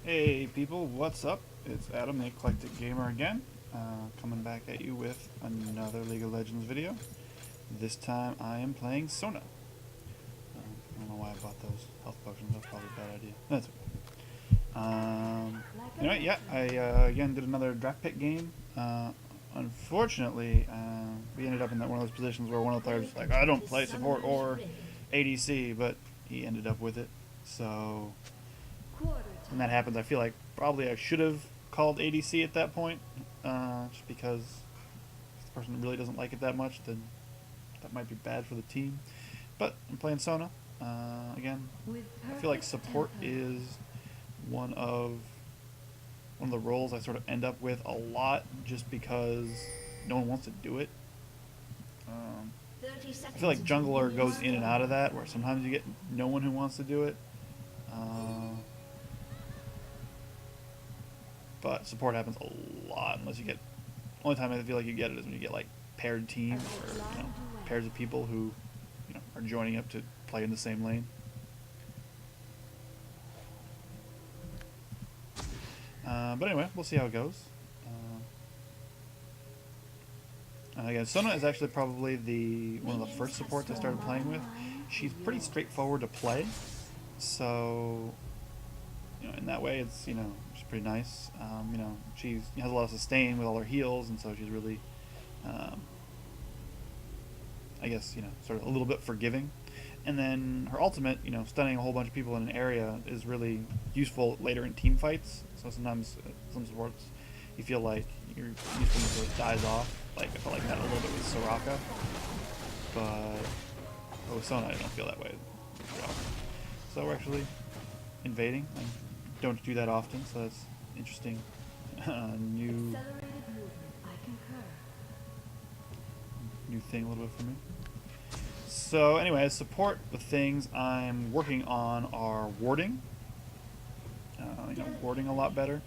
Hey people, what's up? It's Adam, the Eclectic Gamer again, coming back at you with another League of Legends video. This time I am playing Sona. I don't know why I bought those health potions, that's probably a bad idea. That's okay. Anyway, yeah, I again did another draft pick game. Unfortunately, we ended up in one of those positions where one of the players was like, I don't play support or ADC, but he ended up with it. So when that happens, I feel like probably I should have called ADC at that point, just because if the person really doesn't like it that much, then that might be bad for the team. But I'm playing Sona. Again, I feel like support is one of the roles I sort of end up with a lot, just because no one wants to do it. I feel like jungler goes in and out of that, where sometimes you get no one who wants to do it. But support happens a lot unless you get. Only time I feel like you get it is when you get like paired teams or pairs of people who are joining up to play in the same lane. But anyway, we'll see how it goes. Again, Sona is actually probably one of the first supports I started playing with. She's pretty straightforward to play, so in that way, it's she's pretty nice. She has a lot of sustain with all her heals, and so she's really, I guess sort of a little bit forgiving. And then her ultimate, stunning a whole bunch of people in an area is really useful later in team fights. So sometimes some supports you feel like your usefulness sort of dies off. Like I felt like that a little bit with Soraka, but with Sona I don't feel that way. So we're actually invading. I don't do that often, so that's interesting. New thing a little bit for me. So anyway, as support, the things I'm working on are warding. Warding a lot better,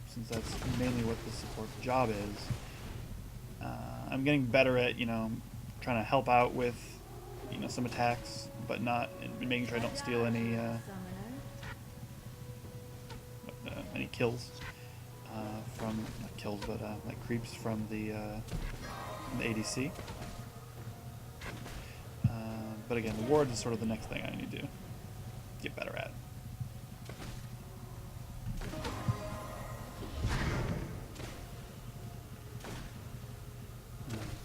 since that's mainly what the support's job is. I'm getting better at trying to help out with some attacks, but not making sure I don't steal any kills from not kills, but like creeps from the ADC. But again, the wards is sort of the next thing I need to get better at.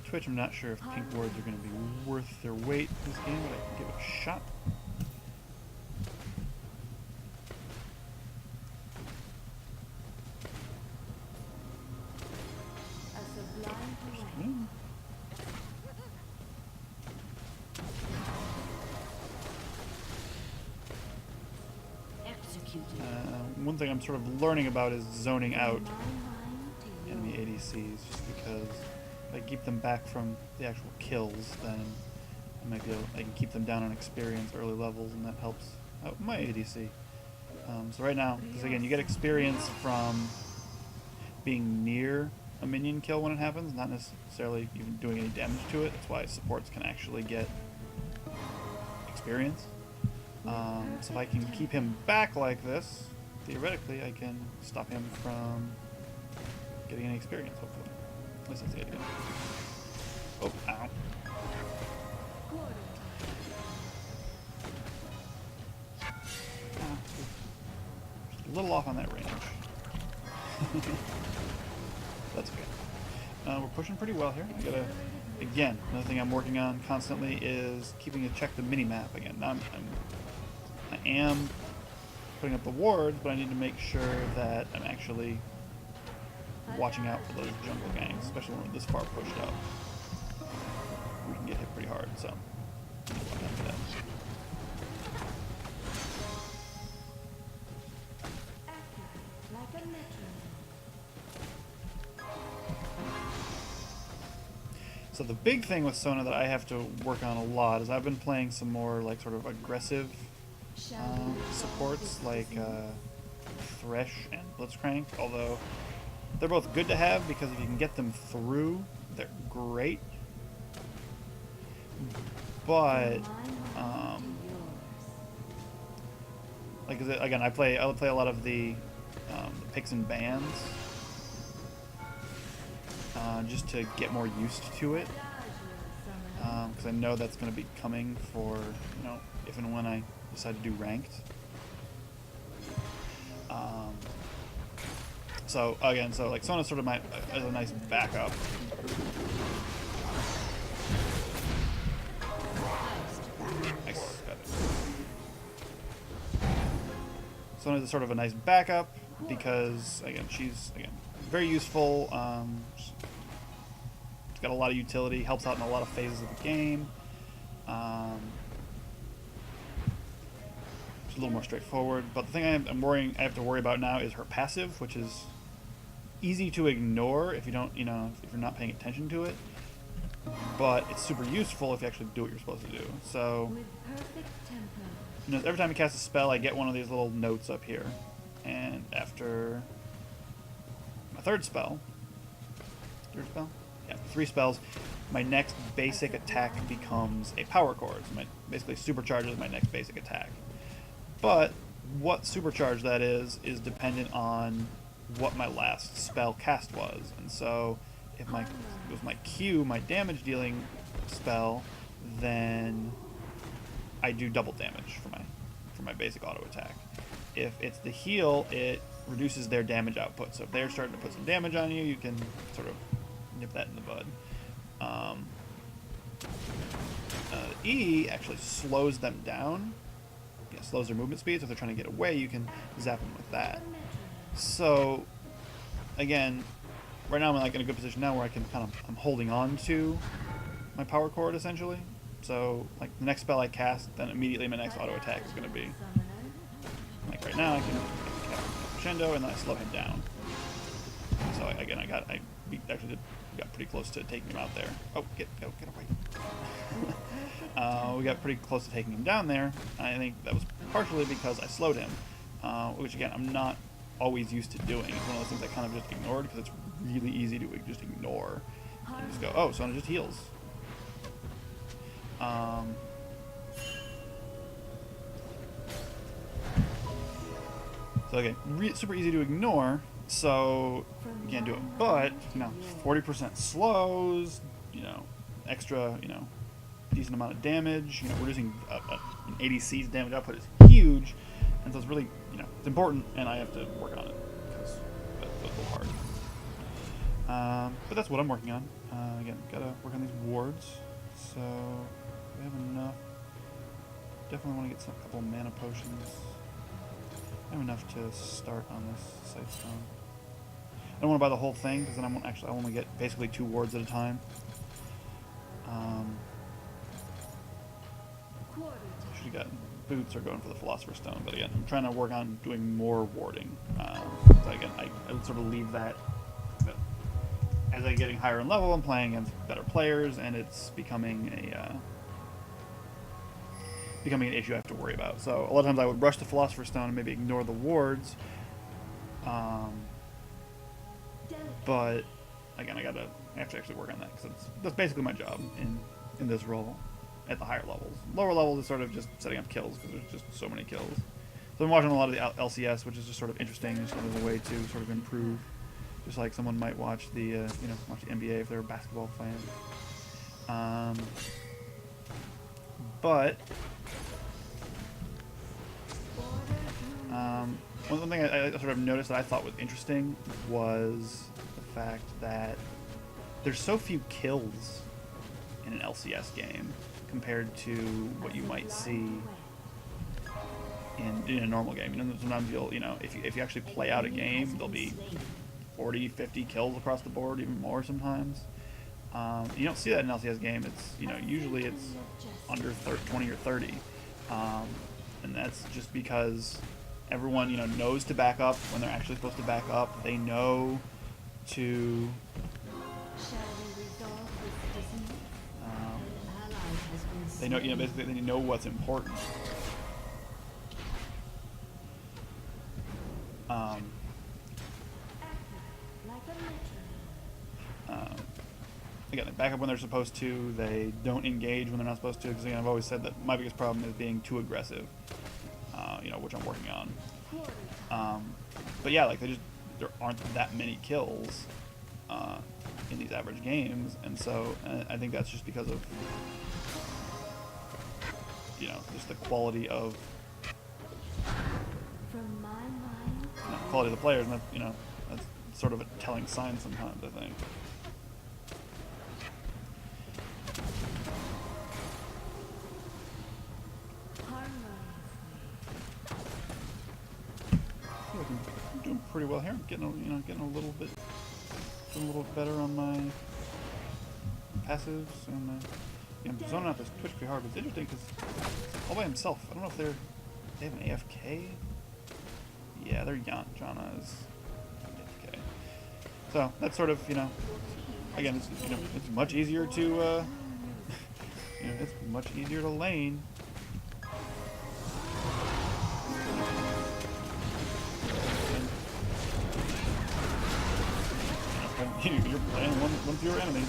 Twitch, I'm not sure if pink wards are going to be worth their weight this game, but I can give it a shot. One thing I'm sort of learning about is zoning out enemy ADCs, just because if I keep them back from the actual kills, then I can keep them down on experience early levels, and that helps out my ADC. So right now, because again, you get experience from being near a minion kill when it happens, not necessarily even doing any damage to it. That's why supports can actually get experience. So if I can keep him back like this, theoretically I can stop him from getting any experience, hopefully. At least that's the idea. Oh, ow. Just a little off on that range. That's okay. We're pushing pretty well here. Again, another thing I'm working on constantly is keeping to check the mini-map again. Now I am putting up the wards, but I need to make sure that I'm actually watching out for those jungle gangs, especially when we're this far pushed up. We can get hit pretty hard, so watch out for that. So the big thing with Sona that I have to work on a lot is I've been playing some more like sort of aggressive supports like Thresh and Blitzcrank, although they're both good to have because if you can get them through, they're great. But Like, again, I play a lot of the picks and bans just to get more used to it, because I know that's going to be coming for, you know, if and when I decide to do ranked. So again, so like Sona's sort of as a nice backup. Nice, got it. Sona's sort of a nice backup because again she's very useful. She's got a lot of utility, helps out in a lot of phases of the game. It's a little more straightforward, but the thing I have to worry about now is her passive, which is easy to ignore if you don't, if you're not paying attention to it. But it's super useful if you actually do what you're supposed to do. So, every time I cast a spell, I get one of these little notes up here, and after my third spell, yeah, 3 spells, my next basic attack becomes a power chord. So basically supercharges my next basic attack. But what supercharge that is dependent on what my last spell cast was. And so if it was my Q, my damage dealing spell, then I do double damage for my basic auto attack. If it's the heal, it reduces their damage output. So if they're starting to put some damage on you, you can sort of nip that in the bud. E actually slows them down. Yeah, slows their movement speed, so if they're trying to get away, you can zap them with that. So, again, right now I'm in a good position now where I'm holding on to my power chord essentially. So, like the next spell I cast, then immediately my next auto attack is going to be like right now I can cast crescendo and then I slow him down. So again, I got pretty close to taking him out there. Oh, get away. We got pretty close to taking him down there. I think that was partially because I slowed him, which again, I'm not always used to doing. It's one of those things I kind of just ignored because it's really easy to just ignore and just go, oh, Sona just heals. So again, super easy to ignore. So you can't do it, but 40% slows, extra, decent amount of damage. Reducing an ADC's damage output is huge, and so it's really, it's important, and I have to work on it because that's a little hard. But that's what I'm working on. Again, gotta work on these wards. So we have enough. Definitely want to get a couple mana potions. I have enough to start on this Scythe Stone. I don't want to buy the whole thing because then I only get basically 2 wards at a time. Should have gotten boots or going for the Philosopher's Stone, but again, I'm trying to work on doing more warding. So again, I would sort of leave that. As I'm getting higher in level, I'm playing against better players, and it's becoming an issue I have to worry about. So a lot of times I would rush the Philosopher's Stone and maybe ignore the wards. But again, I have to actually work on that because that's basically my job in this role at the higher levels. Lower levels is sort of just setting up kills because there's just so many kills. So I'm watching a lot of the LCS, which is just sort of interesting, just sort of a way to sort of improve. Just like someone might watch the watch the NBA if they're a basketball fan. But one thing I sort of noticed that I thought was interesting was the fact that there's so few kills in an LCS game compared to what you might see in a normal game. Sometimes if you actually play out a game, there'll be 40, 50 kills across the board, even more sometimes. You don't see that in an LCS game. It's usually it's under 20 or 30, and that's just because everyone knows to back up when they're actually supposed to back up. They know to basically they know what's important. Again, they back up when they're supposed to. They don't engage when they're not supposed to. Because I've always said that my biggest problem is being too aggressive. you know, which I'm working on. But yeah, like there aren't that many kills in these average games, and so I think that's just because of, you know, just the quality of quality of the players, and that, you know, that's sort of a telling sign sometimes, I think. I'm doing pretty well here. I'm getting getting a little bit better on my passives and I'm zoning out this Twitch pretty hard. But it's interesting because all by himself. I don't know if they have an AFK. Yeah, they're Jana is AFK. So that's sort of, you know, again, it's, you know, it's much easier to you know, it's much easier to lane. You're playing one fewer enemy.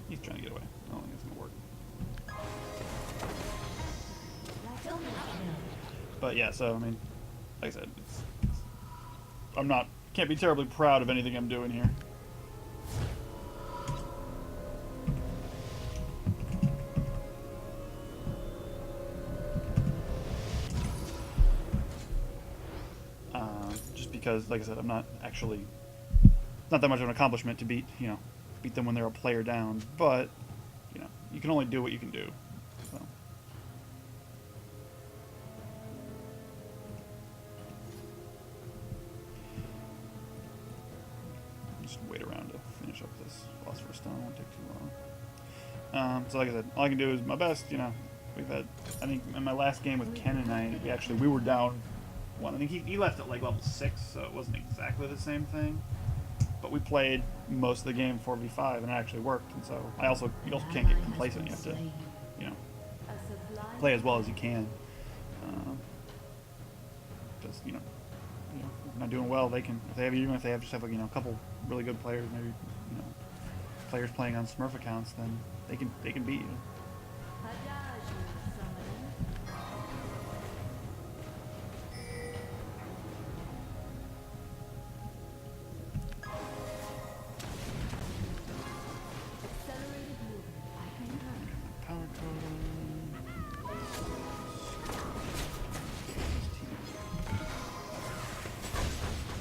He's trying to get away. I don't think it's gonna work. But yeah, so I mean, like I said, can't be terribly proud of anything I'm doing here. Just because, like I said, I'm not actually, it's not that much of an accomplishment to beat them when they're a player down, but, you know, you can only do what you can do. So. Just wait around to finish up this Philosopher's Stone. It won't take too long. So like I said, all I can do is my best. You know, we've had, I think in my last game with Ken and I, we were down one. I think he left at like level 6, so it wasn't exactly the same thing. But we played most of the game 4v5, and it actually worked. And so you also can't get complacent. You have to, you know, play as well as you can. Because you know, if you're not doing well, they can. Even if they have just have like, you know, a couple really good players, maybe, you know, players playing on Smurf accounts, then they can beat you.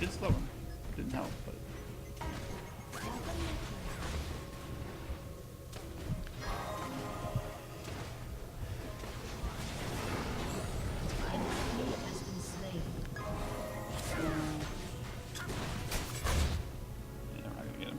Did slow him. Didn't help, but. Yeah, we're not gonna get him.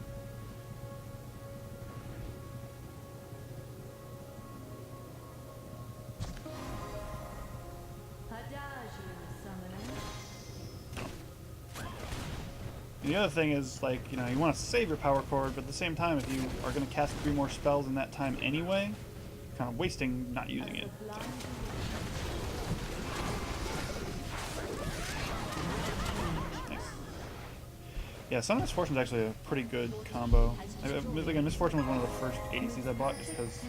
And the other thing is, like, you know, you want to save your power cord, but at the same time, if you are going to cast 3 more spells in that time anyway, you're kind of wasting not using it. So. Nice. Yeah, Sona Misfortune is actually a pretty good combo. Again, Misfortune was one of the first ADCs I bought just because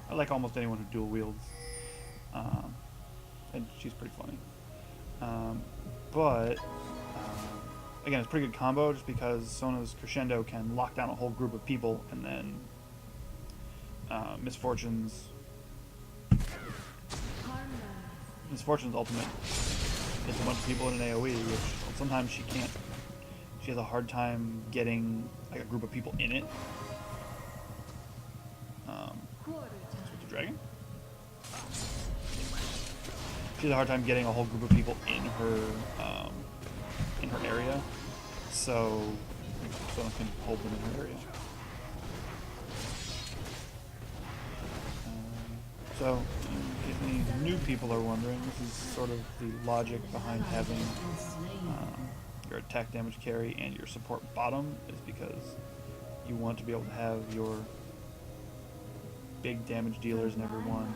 I like almost anyone who dual wields. And she's pretty funny. Again, it's a pretty good combo just because Sona's Crescendo can lock down a whole group of people, and then Misfortune's ultimate hits a bunch of people in an AoE, which sometimes she can't. She has a hard time getting like a group of people in it. With the dragon? She has a hard time getting a whole group of people in her area, so someone can hold them in her area. So, in case any new people are wondering, this is sort of the logic behind having your attack damage carry and your support bottom, is because you want to be able to have your big damage dealers and everyone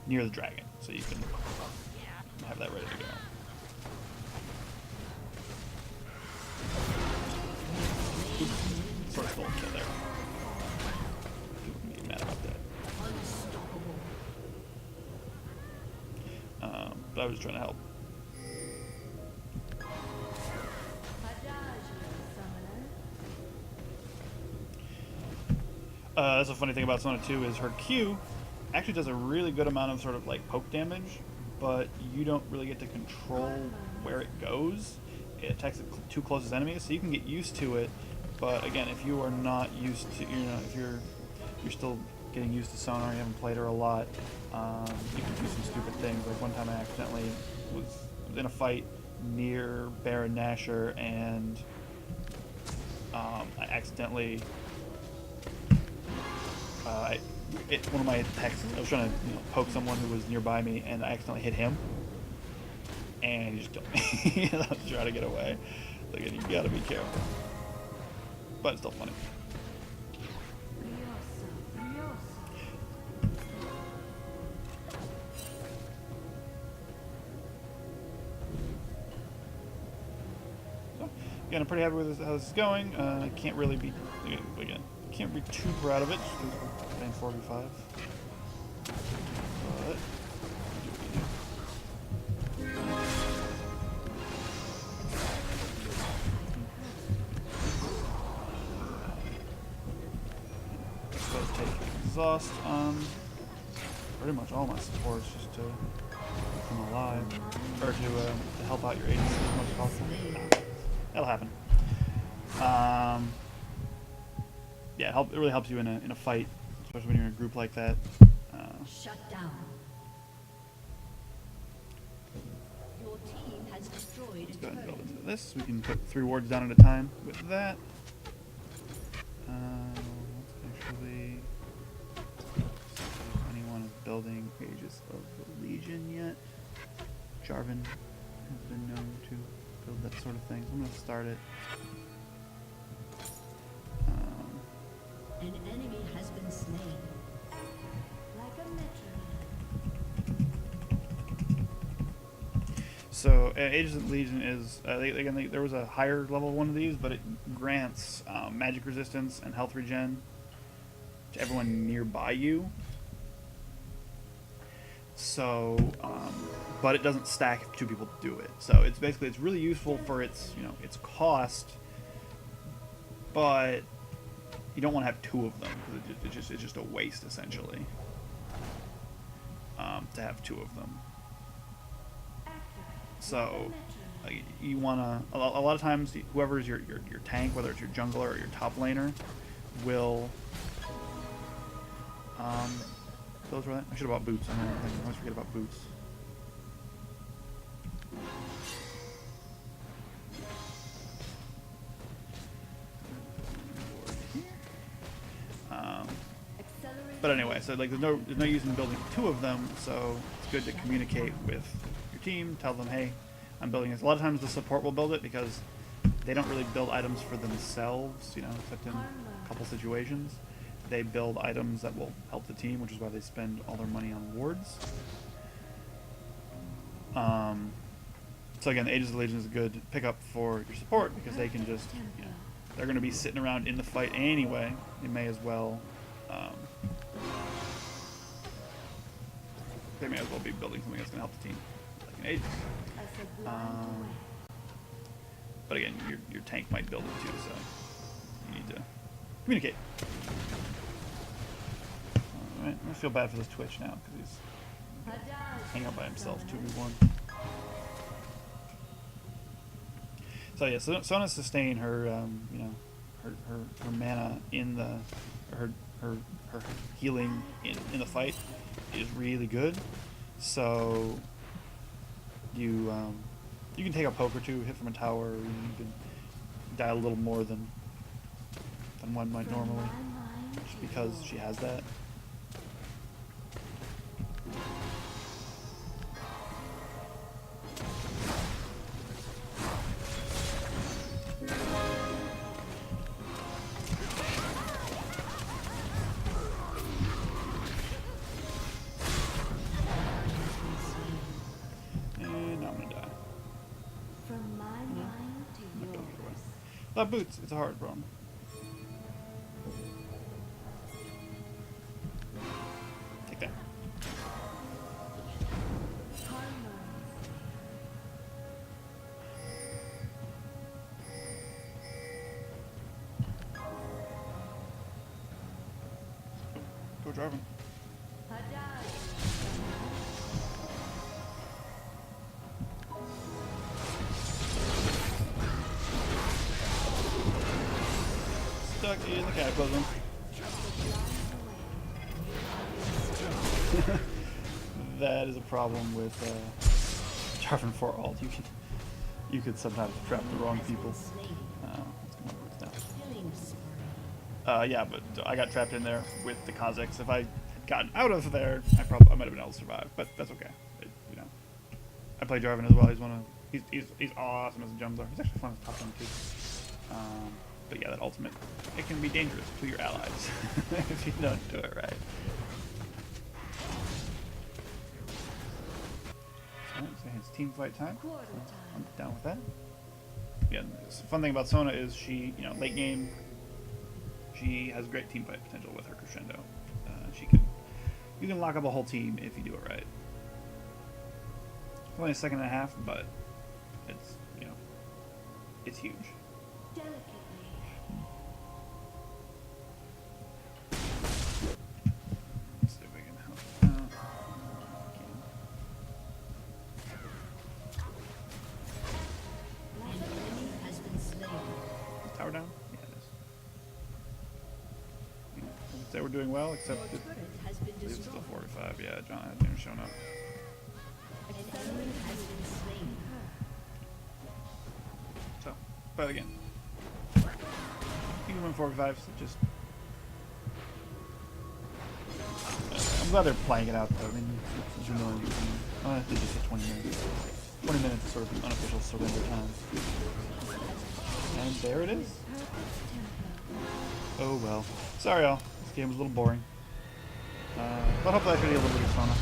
near the dragon, so you can have that ready to go. Sort of stole a kill there. I was trying to help. That's a funny thing about Sona 2 is her Q actually does a really good amount of sort of like poke damage, but you don't really get to control where it goes. It attacks the two closest enemies, so you can get used to it. But again, if you are not used to, if you're still getting used to Sona, or you haven't played her a lot, you can do some stupid things. Like one time I accidentally was in a fight near Baron Nashor, and I accidentally one of my attacks, I was trying to poke someone who was nearby me, and I accidentally hit him, and he just killed me. I was trying to get away. Like, you gotta be careful, but it's still funny. So, again, I'm pretty happy with how this is going. I can't really be, again, can't be too proud of it, just because we're playing 4v5. But, let's take exhaust on pretty much all my supports just to keep them alive, or to help out your agency as much as possible. That'll happen. Yeah, it really helps you in a fight, especially when you're in a group like that. Shut down. Your team has destroyed. Let's go ahead and build into this. We can put 3 wards down at a time with that. Let's actually see if anyone is building Aegis of the Legion yet. Jarvan has been known to build that sort of thing, so I'm going to start it. An enemy has been slain. Like a metronome. So, Aegis of the Legion is, there was a higher level one of these, but it grants magic resistance and health regen to everyone nearby you. So, but it doesn't stack if 2 people do it. So it's basically, it's really useful for its, its cost, but you don't want to have 2 of them, because it's just a waste, essentially, to have 2 of them. So, you want to, a lot of times, whoever is your tank, whether it's your jungler or your top laner, will, those were that? I should have bought boots. I always forget about boots. But anyway, so like there's no use in building 2 of them, so it's good to communicate with your team, tell them, hey, I'm building this. A lot of times the support will build it because they don't really build items for themselves, except in a couple situations. They build items that will help the team, which is why they spend all their money on wards. So again, the Aegis of the Legion is a good pickup for your support because they can just, they're going to be sitting around in the fight anyway. They may as well be building something that's going to help the team, like an Aegis. But again, your tank might build it too, so you need to communicate. Alright, I feel bad for this Twitch now because he's hanging out by himself 2v1. So yeah, Sona sustain her, her mana in the, her healing in the fight is really good. So you can take a poke or 2, hit from a tower, or you can die a little more than one might normally, just because she has that. Boots, it's a hard problem. Take that. Go Jarvan. Stuck in the cataclysm. That is a problem with Jarvan 4 alt. You could sometimes trap the wrong people. Let's come over with now. Yeah, but I got trapped in there with the Kazakhs. If I had gotten out of there, I might have been able to survive. But that's okay. You know, I play Jarvan as well. He's awesome as a jungler. He's actually fun as top lane too. But yeah, that ultimate, it can be dangerous to your allies if you don't do it right. So it's team fight time. So I'm down with that. Yeah, the fun thing about Sona is she, you know, late game, she has great team fight potential with her crescendo. You can lock up a whole team if you do it right. It's only a second and a half, but it's, you know, it's huge. Let's see if we can help. Tower down? Yeah, it is. They were doing well, except it was still 45. Yeah, John hasn't even shown up. So, but again, you can win 45. So just, I'm glad they're playing it out though. I mean, it's annoying. They just hit 20 minutes. 20 minutes is sort of the unofficial surrender time. And there it is. Oh well. Sorry y'all. This game was a little boring. But hopefully I can do a little bit of Sona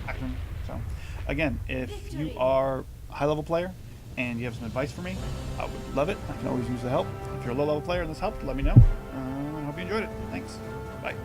action. So, again, if you are a high-level player and you have some advice for me, I would love it. I can always use the help. If you're a low-level player and this helped, let me know. I hope you enjoyed it. Thanks. Bye.